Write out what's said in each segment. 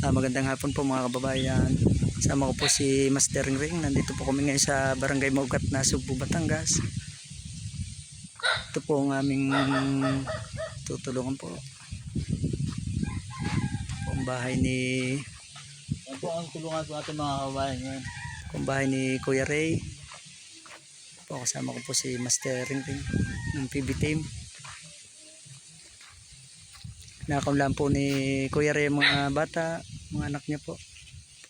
Magandang hapon po mga kababayan. Sama ko po si Master Ring. Nandito po kami ngayon sa Barangay Maugat na Sugbo, Batangas. Ito po ang aming tutulungan po. Ito po ang bahay ni... Yan po ang tulungan po natin mga kababayan ngayon. Ang bahay ni Kuya Ray. Ito po, kasama ko po si Master Ring ng PB team. Nakakamlaan po ni Kuya Ray mga bata, mga anak niya po.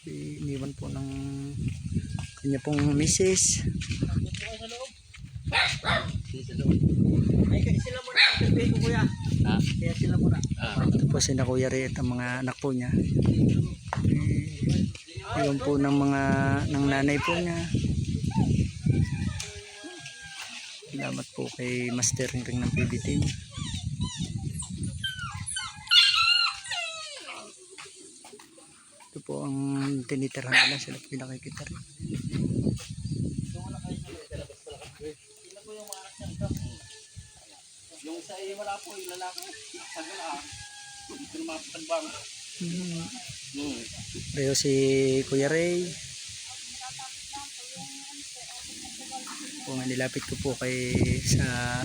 Iniwan po ng kanya pong misis. Ay, sila muna ang pipili ko kuya. Kaya sila muna. Ito po si na Kuya Ray at ang mga anak po niya. Iwan po ng nanay po niya. Salamat po kay Master Ring ng PB team. Ito po ang tinitirhan nila, sila po pinakikita rin. Yung sa iyo wala po, yung lalaki. Sabi na ito na mga pagbango. Pareho si Kuya Ray. Po nga nilapit ko po kay sa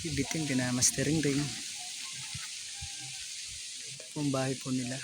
PB team, kina Master Ring. Ito po ang bahay po nila.